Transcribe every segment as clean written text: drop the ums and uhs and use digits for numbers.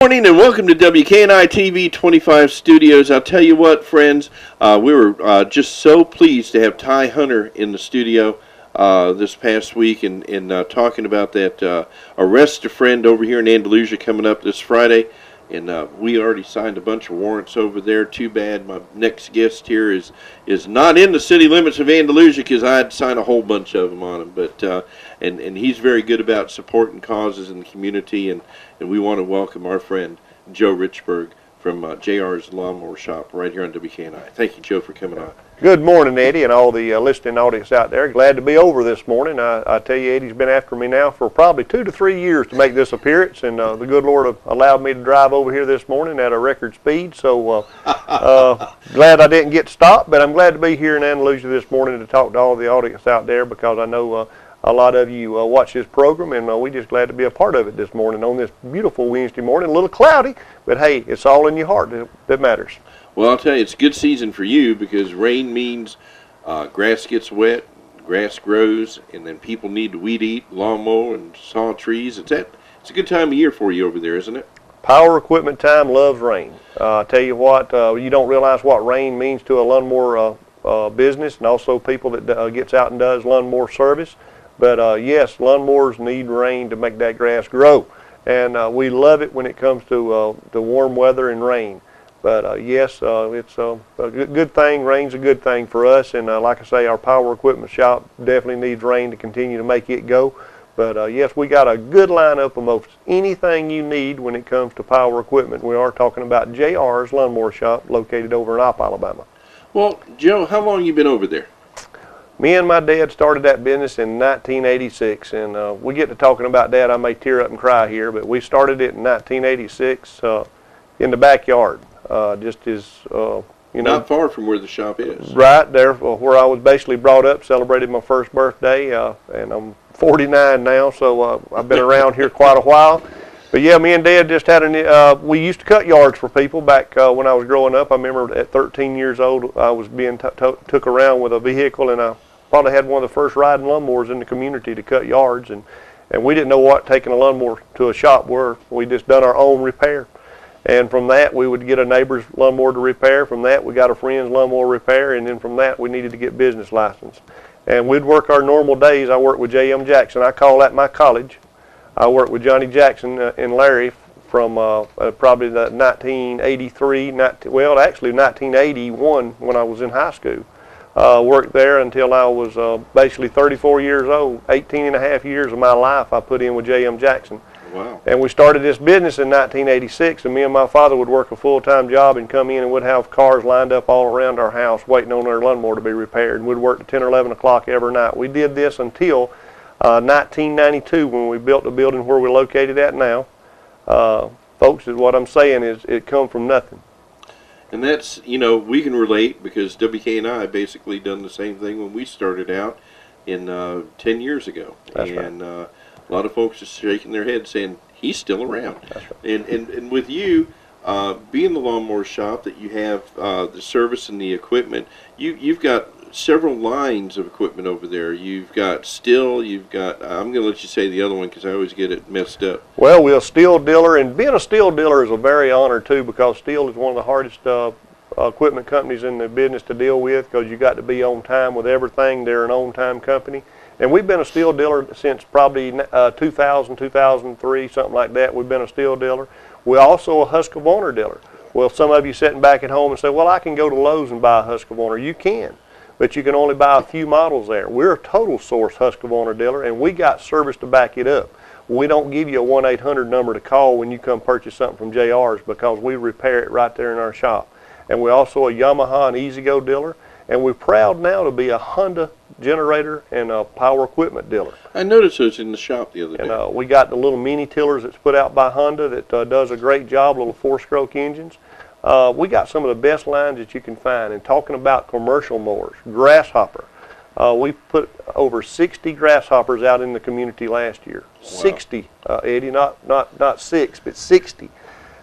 morning and welcome to WKNI TV 25 Studios. I'll tell you what, friends, we were just so pleased to have Ty Hunter in the studio this past week and talking about that arrest a friend over here in Andalusia coming up this Friday. And we already signed a bunch of warrants over there. Too bad my next guest here is not in the city limits of Andalusia, because I'd sign a whole bunch of them on him. But and he's very good about supporting causes in the community, and we want to welcome our friend Joe Richburg from JR's Lawnmower Shop right here on WKNI. Thank you, Joe, for coming on. Good morning, Eddie, and all the listening audience out there. Glad to be over this morning. I tell you, Eddie's been after me now for probably 2 to 3 years to make this appearance, and the good Lord allowed me to drive over here this morning at a record speed. So glad I didn't get stopped, but I'm glad to be here in Andalusia this morning to talk to all the audience out there, because I know a lot of you watch this program, and we're just glad to be a part of it this morning on this beautiful Wednesday morning. A little cloudy, but hey, it's all in your heart that matters. Well, I'll tell you, it's a good season for you, because rain means grass gets wet, grass grows, and then people need to weed eat, lawnmower, and saw trees. It's a good time of year for you over there, isn't it? Power equipment time loves rain. I tell you what, you don't realize what rain means to a lawnmower business, and also people that gets out and does lawnmower service. But yes, lawnmowers need rain to make that grass grow, and we love it when it comes to warm weather and rain. But yes, it's a good thing. Rain's a good thing for us, and like I say, our power equipment shop definitely needs rain to continue to make it go. But yes, we got a good lineup of most anything you need when it comes to power equipment. We are talking about JR's Lawnmower Shop, located over in Opp, Alabama. Well, Joe, how long you been over there? Me and my dad started that business in 1986, and we get to talking about that, I may tear up and cry here, but we started it in 1986 in the backyard. Just as, you know. Not far from where the shop is. Right there, where I was basically brought up, celebrated my first birthday, and I'm 49 now, so I've been around here quite a while. But yeah, me and Dad just had we used to cut yards for people back when I was growing up. I remember at 13 years old, I was being took around with a vehicle, and I probably had one of the first riding lawnmowers in the community to cut yards, and we didn't know what taking a lawnmower to a shop were. We just done our own repair. And from that, we would get a neighbor's lawnmower to repair. From that, we got a friend's lawnmower repair. And then from that, we needed to get business license. And we'd work our normal days. I worked with J.M. Jackson. I call that my college. I worked with Johnny Jackson and Larry from probably the 1983, well, actually 1981 when I was in high school. Worked there until I was basically 34 years old. 18 and a half years of my life I put in with J.M. Jackson. Wow. And we started this business in 1986, and me and my father would work a full-time job and come in and would have cars lined up all around our house waiting on their lawnmower to be repaired, and we'd work to 10 or 11 o'clock every night. We did this until 1992 when we built the building where we're located at now. Folks, what I'm saying is it come from nothing. And that's, you know, we can relate, because WKNI basically done the same thing when we started out in 10 years ago. That's and, right. A lot of folks are shaking their heads saying, he's still around. That's right. And with you, being the lawnmower shop that you have, the service and the equipment, you've got several lines of equipment over there. You've got Stihl, you've got, I'm going to let you say the other one because I always get it messed up. Well, we're a Stihl dealer, and being a Stihl dealer is a very honor too, because Stihl is one of the hardest equipment companies in the business to deal with, because you got to be on time with everything. They're an on-time company. And we've been a Stihl dealer since probably 2000, 2003, something like that. We've been a Stihl dealer. We're also a Husqvarna dealer. Well, some of you sitting back at home and say, well, I can go to Lowe's and buy a Husqvarna. You can, but you can only buy a few models there. We're a total source Husqvarna dealer, and we got service to back it up. We don't give you a 1-800 number to call when you come purchase something from JR's, because we repair it right there in our shop. And we're also a Yamaha and E-Z-Go dealer, and we're proud now to be a Honda generator and a power equipment dealer. I noticed those in the shop the other day. And we got the little mini tillers that's put out by Honda that does a great job, little 4-stroke engines. We got some of the best lines that you can find. And talking about commercial mowers, grasshopper. We put over 60 grasshoppers out in the community last year. Wow. 60, Eddie, not 6, but 60.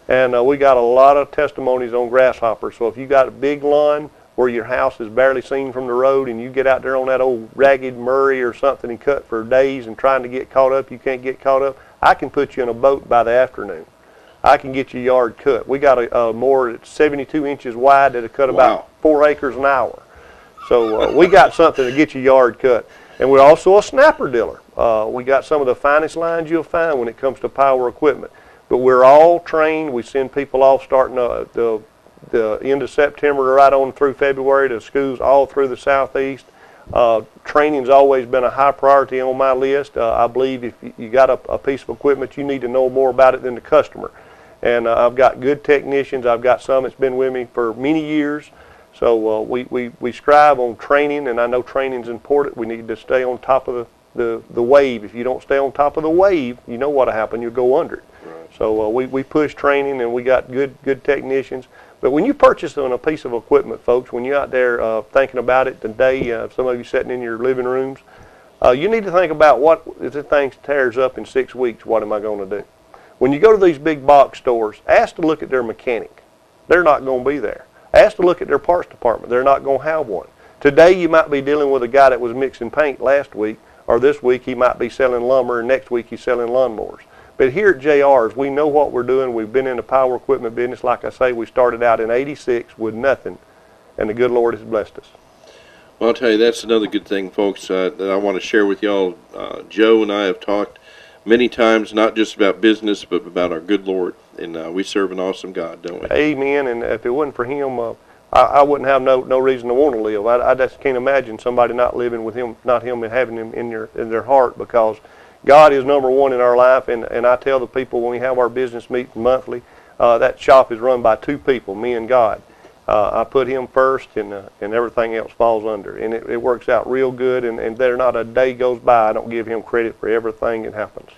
And we got a lot of testimonies on grasshoppers. So if you got a big lawn where your house is barely seen from the road, and you get out there on that old ragged Murray or something and cut for days and trying to get caught up, you can't get caught up, I can put you in a boat by the afternoon. I can get your yard cut. We got a mower that's 72 inches wide that'll cut about 4 acres an hour. So we got something to get your yard cut. And we're also a snapper dealer. We got some of the finest lines you'll find when it comes to power equipment. But we're all trained. We send people off starting the end of September right on through February to schools all through the Southeast. Training's always been a high priority on my list. I believe if you got a piece of equipment, you need to know more about it than the customer. And I've got good technicians. I've got some that's been with me for many years. So we strive on training, and I know training's important. We need to stay on top of the wave. If you don't stay on top of the wave, you know what'll happen. You'll go under it. Right. So we push training, and we got good technicians. But when you purchase on a piece of equipment, folks, when you're out there thinking about it today, some of you sitting in your living rooms, you need to think about what if this thing tears up in 6 weeks, what am I going to do? When you go to these big box stores, ask to look at their mechanic. They're not going to be there. Ask to look at their parts department. They're not going to have one. Today you might be dealing with a guy that was mixing paint last week, or this week he might be selling lumber, and next week he's selling lawnmowers. But here at JR's, we know what we're doing. We've been in the power equipment business. Like I say, we started out in '86 with nothing, and the good Lord has blessed us. Well, I'll tell you, that's another good thing, folks, that I want to share with y'all. Joe and I have talked many times, not just about business, but about our good Lord. And we serve an awesome God, don't we? Amen. And if it wasn't for Him, I wouldn't have no reason to want to live. I just can't imagine somebody not living with Him, not Him and having Him in their heart, because God is number one in our life. And I tell the people when we have our business meeting monthly, that shop is run by 2 people, me and God. I put Him first, and everything else falls under. And it works out real good, and there not a day goes by I don't give Him credit for everything that happens.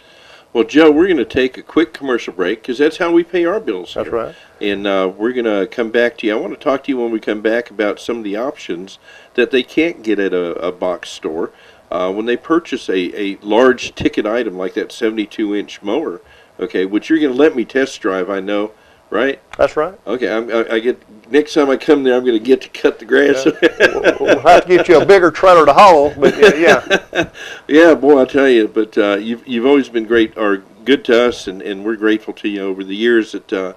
Well, Joe, we're going to take a quick commercial break because that's how we pay our bills here. That's right. And we're going to come back to you. I want to talk to you when we come back about some of the options that they can't get at a box store when they purchase a large ticket item like that 72-inch mower, okay, which you're going to let me test drive, I know, right? That's right. Okay, I get next time I come there, I'm going to get to cut the grass. Yeah. We'll have to get you a bigger trailer to haul, but yeah. Yeah, boy, I tell you. But you've always been great or good to us, and we're grateful to you over the years that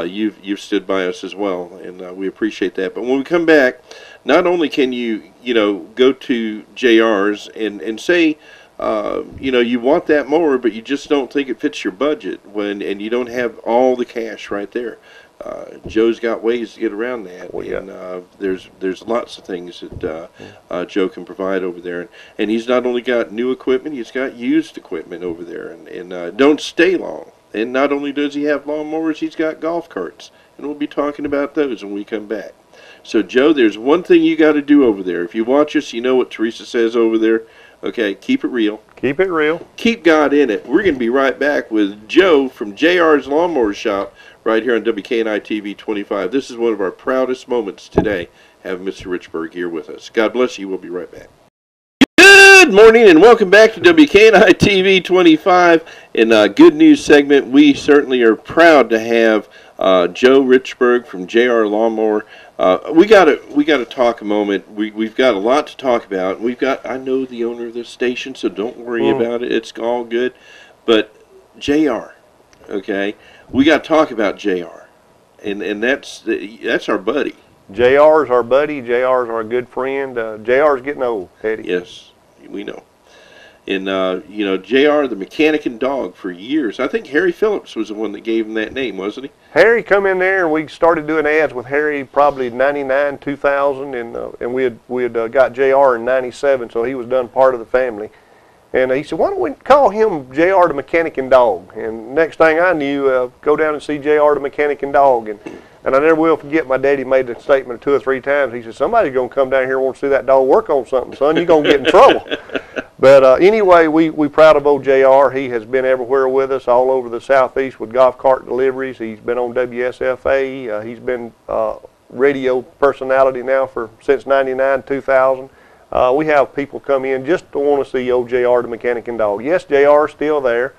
you've stood by us as well, and we appreciate that. But when we come back, not only can you go to JR's and say, you want that mower, but you just don't think it fits your budget and you don't have all the cash right there. Joe's got ways to get around that, and there's lots of things that Joe can provide over there, and he's not only got new equipment, he's got used equipment over there, and don't stay long. And not only does he have lawnmowers, he's got golf carts, and we'll be talking about those when we come back. So, Joe, there's one thing you got to do over there. If you watch us, you know what Teresa says over there. Okay, keep it real. Keep it real. Keep God in it. We're going to be right back with Joe from JR's Lawnmower Shop right here on WKNI TV 25. This is one of our proudest moments today, having Mr. Richburg here with us. God bless you. We'll be right back. Good morning and welcome back to WKNI TV 25. In a good news segment, we certainly are proud to have Joe Richburg from JR Lawnmower. We got to talk a moment. We've got a lot to talk about. I know the owner of this station, so don't worry about it. It's all good. But JR, okay, we got to talk about JR, and that's our buddy. JR's our buddy. JR's our good friend. JR's getting old, Eddie. Yes, we know. And, JR, the mechanic and dog for years. I think Harry Phillips was the one that gave him that name, wasn't he? Harry come in there, and we started doing ads with Harry probably 99, 2000, and we had got JR in 97, so he was done part of the family. And he said, why don't we call him JR the Mechanic and Dog? And next thing I knew, go down and see JR the Mechanic and Dog. And I never will forget, my daddy made the statement 2 or 3 times. He said, somebody's going to come down here and want to see that dog work on something, son. You're going to get in trouble. But anyway, we proud of old JR. He has been everywhere with us, all over the Southeast with golf cart deliveries. He's been on WSFA. He's been radio personality now since 99, 2000. We have people come in just to want to see old JR the Mechanic and Dog. Yes, JR is still there.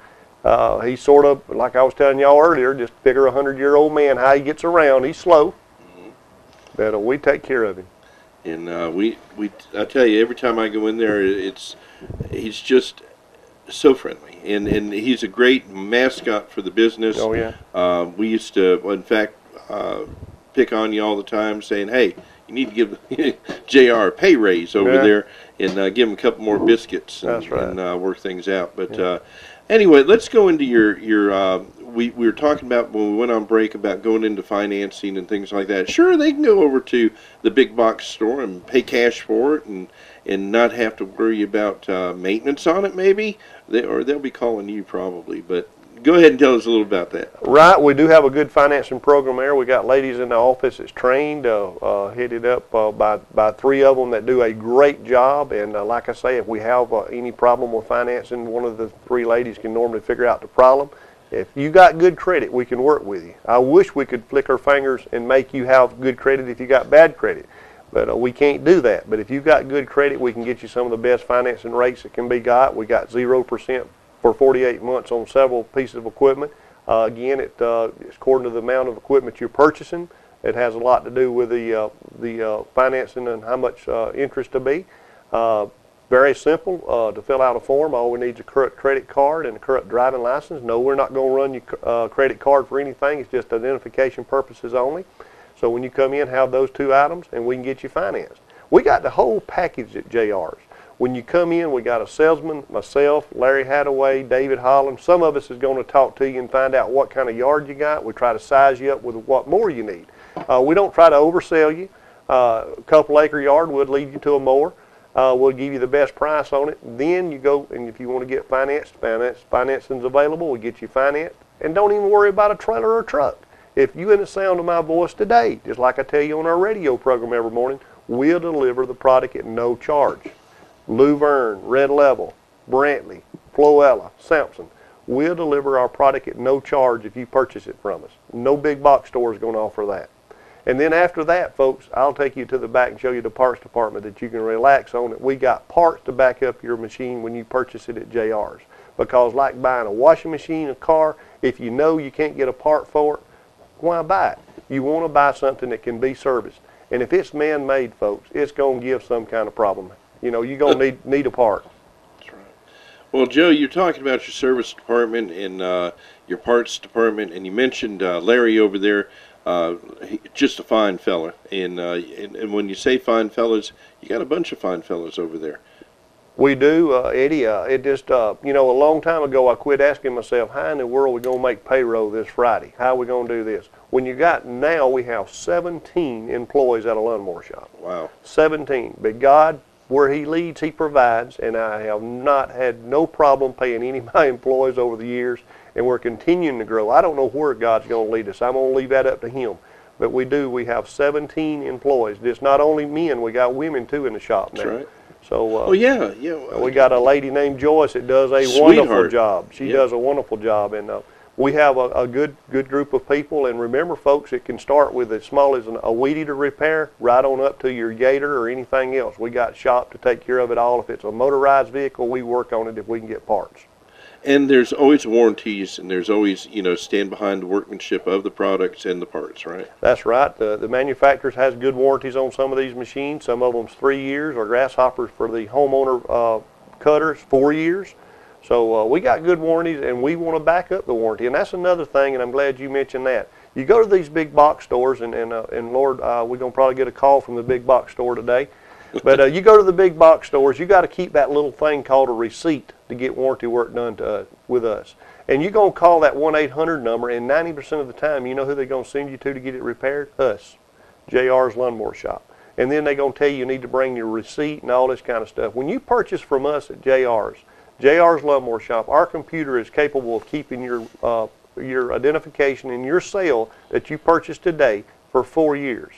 He's sort of, like I was telling y'all earlier, just figure 100-year-old man, how he gets around. He's slow, but we take care of him. And I tell you, every time I go in there, he's just so friendly, and he's a great mascot for the business. Oh yeah. We used to, well, in fact, pick on you all the time, saying, "Hey, you need to give Jr. a pay raise over there, and give him a couple more biscuits, and, That's right. and work things out." But anyway, let's go into your. We were talking about when we went on break about going into financing and things like that. Sure, they can go over to the big box store and pay cash for it, and not have to worry about maintenance on it. Maybe they'll be calling you probably. But go ahead and tell us a little about that. Right, we do have a good financing program there. We got ladies in the office that's trained, headed up by 3 of them that do a great job. And like I say, if we have any problem with financing, one of the 3 ladies can normally figure out the problem. If you got good credit, we can work with you. I wish we could flick our fingers and make you have good credit if you got bad credit. But we can't do that. But if you've got good credit, we can get you some of the best financing rates that can be got. We got 0% for 48 months on several pieces of equipment. Again, it's according to the amount of equipment you're purchasing. It has a lot to do with the financing and how much interest to be. Very simple to fill out a form. All we need is a current credit card and a current driving license. No, we're not going to run your credit card for anything. It's just identification purposes only. So when you come in, have those 2 items, and we can get you financed. We got the whole package at JR's. When you come in, we got a salesman, myself, Larry Hadaway, David Holland. Some of us is going to talk to you and find out what kind of yard you got. We try to size you up with what more you need. We don't try to oversell you. A couple acre yard would lead you to a mower. We'll give you the best price on it. Then you go, and if you want to get financing's available. We'll get you financed. And don't even worry about a trailer or a truck. If you in the sound of my voice today, just like I tell you on our radio program every morning, we'll deliver the product at no charge. Luverne, Red Level, Brantley, Floella, Sampson. We'll deliver our product at no charge if you purchase it from us. No big box store is going to offer that. And then after that, folks, I'll take you to the back and show you the parts department that you can relax on. It. We got parts to back up your machine when you purchase it at JR's. Because like buying a washing machine, a car, if you know you can't get a part for it, why buy it? You want to buy something that can be serviced. And if it's man-made, folks, it's going to give some kind of problem. You know, you're going to need a part. That's right. Well, Joe, you're talking about your service department and your parts department, and you mentioned Larry over there. Just a fine fella. And when you say fine fellas, you got a bunch of fine fellas over there. We do, Eddie. It just, you know, a long time ago I quit asking myself, how in the world are we going to make payroll this Friday? How are we going to do this? When you got now, we have 17 employees at a lawnmower shop. Wow. 17. But God, where He leads, He provides, and I have not had no problem paying any of my employees over the years, and we're continuing to grow. I don't know where God's going to lead us. I'm going to leave that up to Him. But we have 17 employees. It's not only men, we got women too in the shop now. That's right. So, oh yeah. We got a lady named Joyce that does a wonderful job. She does a wonderful job, and we have a good group of people. And remember, folks, it can start with as small as a weed eater repair, right on up to your gator or anything else. We got shop to take care of it all. If it's a motorized vehicle, we work on it if we can get parts. And there's always warranties, and there's always, you know, stand behind the workmanship of the products and the parts, right? That's right. The manufacturers has good warranties on some of these machines. Some of them's 3 years, or grasshoppers for the homeowner cutters, 4 years. So we got good warranties, and we want to back up the warranty. And that's another thing, and I'm glad you mentioned that. You go to these big box stores, and Lord, we're going to probably get a call from the big box store today. But you go to the big box stores, you got to keep that little thing called a receipt to get warranty work done with us. And you're going to call that 1-800 number, and 90% of the time, you know who they're going to send you to get it repaired? Us, JR's Lawnmower Shop. And then they're going to tell you need to bring your receipt and all this kind of stuff. When you purchase from us at JR's Lawnmower Shop, our computer is capable of keeping your identification and your sale that you purchased today for 4 years.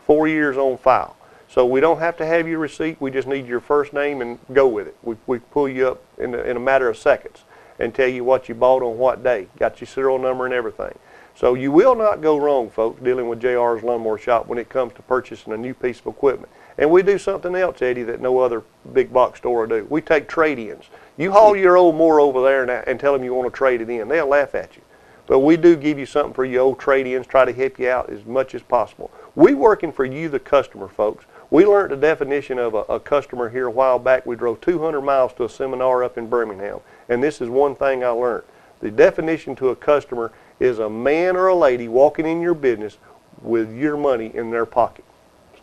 4 years on file. So we don't have to have your receipt. We just need your first name and go with it. We pull you up in a matter of seconds and tell you what you bought on what day. Got your serial number and everything. So you will not go wrong, folks, dealing with JR's Lawnmower Shop when it comes to purchasing a new piece of equipment. And we do something else, Eddie, that no other big box store will do. We take trade-ins. You haul your old mower over there and tell them you want to trade it in. They'll laugh at you. But we do give you something for your old trade-ins, try to help you out as much as possible. We're working for you, the customer, folks. We learned the definition of a customer here a while back. We drove 200 miles to a seminar up in Birmingham. And this is one thing I learned. The definition to a customer is a man or a lady walking in your business with your money in their pocket.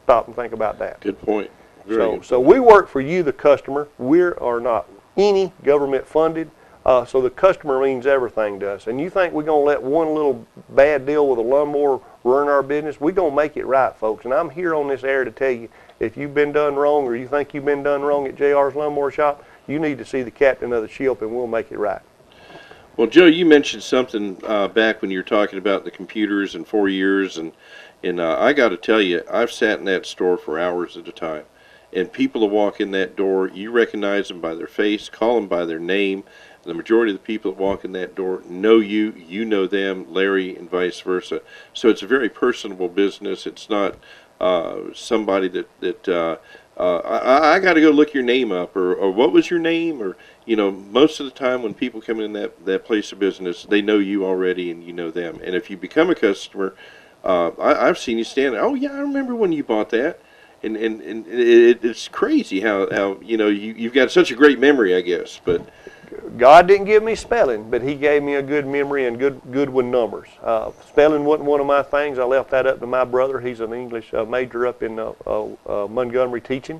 Stop and think about that. Good point. Very good point. So we work for you, the customer. We are not any government funded. So the customer means everything to us. And you think we're going to let one little bad deal with a lawnmower ruin our business? We're going to make it right, folks. And I'm here on this air to tell you, if you've been done wrong or you think you've been done wrong at JR's Lawnmower Shop, you need to see the captain of the ship and we'll make it right. Well, Joe, you mentioned something back when you were talking about the computers and 4 years. And I got to tell you, I've sat in that store for hours at a time. And people that walk in that door, you recognize them by their face, call them by their name. The majority of the people that walk in that door know you, you know them, Larry, and vice versa. So it's a very personable business. It's not somebody that I got to go look your name up, or what was your name, or, you know, most of the time when people come in that place of business, they know you already and you know them. And if you become a customer, I've seen you stand there, oh yeah, I remember when you bought that. And it's crazy how you know, you've got such a great memory, I guess. But God didn't give me spelling, but he gave me a good memory and good with numbers. Spelling wasn't one of my things. I left that up to my brother. He's an English major up in Montgomery teaching.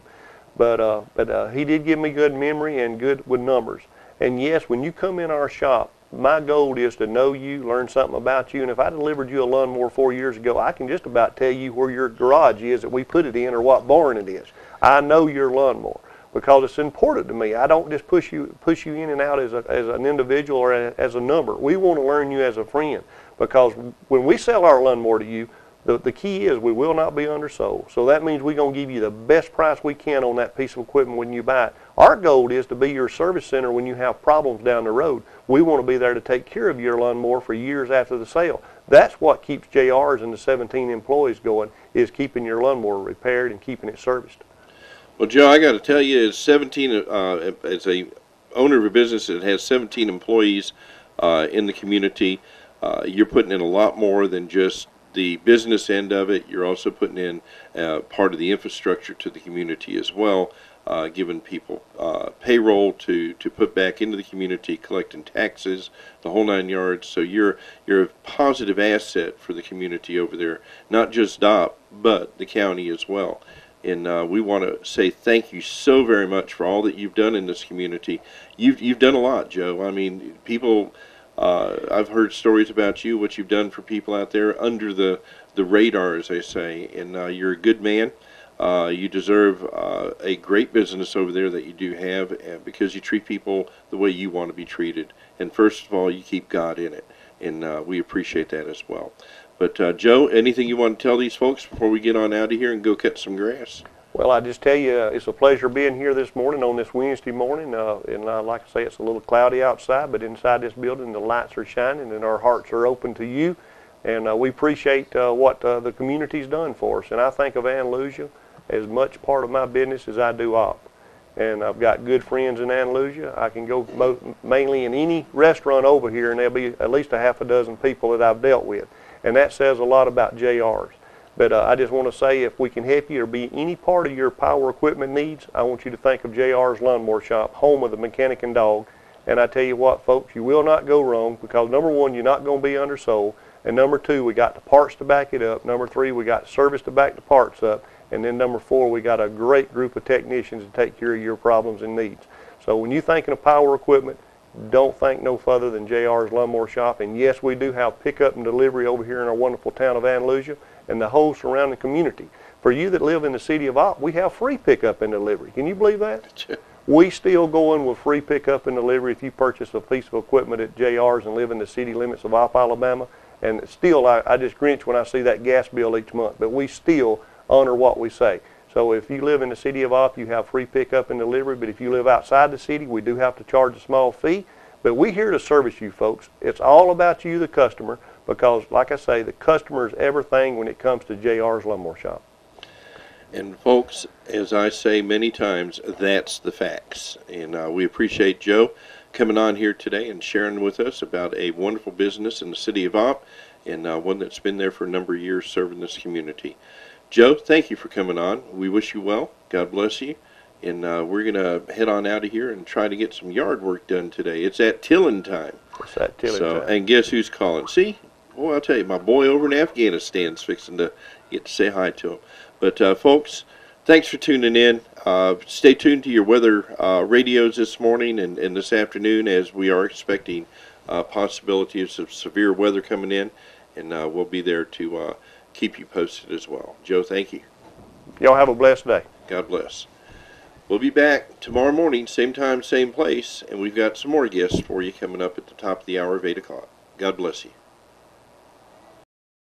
But he did give me good memory and good with numbers. And yes, when you come in our shop, my goal is to know you, learn something about you. And if I delivered you a lawnmower 4 years ago, I can just about tell you where your garage is that we put it in or what barn it is. I know your lawnmower, because it's important to me. I don't just push you in and out as an individual or as a number. We want to learn you as a friend, because when we sell our lawnmower to you, the key is we will not be undersold. So that means we're going to give you the best price we can on that piece of equipment when you buy it. Our goal is to be your service center when you have problems down the road. We want to be there to take care of your lawnmower for years after the sale. That's what keeps JR's and the 17 employees going, is keeping your lawnmower repaired and keeping it serviced. Well, Joe, I got to tell you, as as a owner of a business that has 17 employees in the community, you're putting in a lot more than just the business end of it. You're also putting in part of the infrastructure to the community as well, giving people payroll to put back into the community, collecting taxes, the whole 9 yards. So you're a positive asset for the community over there, not just DOP, but the county as well. And we want to say thank you so very much for all that you've done in this community. You've done a lot, Joe. I mean, people, I've heard stories about you, what you've done for people out there under the radar, as they say. And you're a good man. You deserve a great business over there that you do have, because you treat people the way you want to be treated. And first of all, you keep God in it. And we appreciate that as well. But, Joe, anything you want to tell these folks before we get on out of here and go cut some grass? Well, I just tell you, it's a pleasure being here this morning on this Wednesday morning. And like I say, it's a little cloudy outside, but inside this building, the lights are shining and our hearts are open to you. And we appreciate what the community's done for us. And I think of Andalusia as much part of my business as I do op. And I've got good friends in Andalusia. I can go mainly in any restaurant over here, and there'll be at least a half a dozen people that I've dealt with. And that says a lot about JR's. But I just want to say, if we can help you or be any part of your power equipment needs, I want you to think of JR's Lawnmower Shop, home of the mechanic and dog. And I tell you what, folks, you will not go wrong, because number one, you're not going to be undersold. And number two, we got the parts to back it up. Number three, we got service to back the parts up. And then number four, we got a great group of technicians to take care of your problems and needs. So when you're thinking of power equipment, don't think no further than JR's Lawnmower Shop. And yes, we do have pickup and delivery over here in our wonderful town of Andalusia and the whole surrounding community. For you that live in the city of Opp, we have free pickup and delivery. Can you believe that? We still go in with free pickup and delivery if you purchase a piece of equipment at JR's and live in the city limits of Opp, Alabama. And still, I just grinch when I see that gas bill each month. But we still honor what we say. So if you live in the city of Opp, you have free pickup and delivery. But if you live outside the city, we do have to charge a small fee. But we're here to service you, folks. It's all about you, the customer, because, like I say, the customer is everything when it comes to JR's Lawnmower Shop. And, folks, as I say many times, that's the facts. And we appreciate Joe coming on here today and sharing with us about a wonderful business in the city of Opp, and one that's been there for a number of years serving this community. Joe, thank you for coming on. We wish you well. God bless you. and we're going to head on out of here and try to get some yard work done today. It's at tilling time. It's that tilling time. And guess who's calling? See? Boy, I'll tell you, my boy over in Afghanistan's fixing to get to say hi to him. But, folks, thanks for tuning in. Stay tuned to your weather radios this morning and this afternoon, as we are expecting possibility of some severe weather coming in, and we'll be there to keep you posted as well. Joe, thank you. Y'all have a blessed day. God bless. We'll be back tomorrow morning, same time, same place, and we've got some more guests for you coming up at the top of the hour of 8 o'clock. God bless you.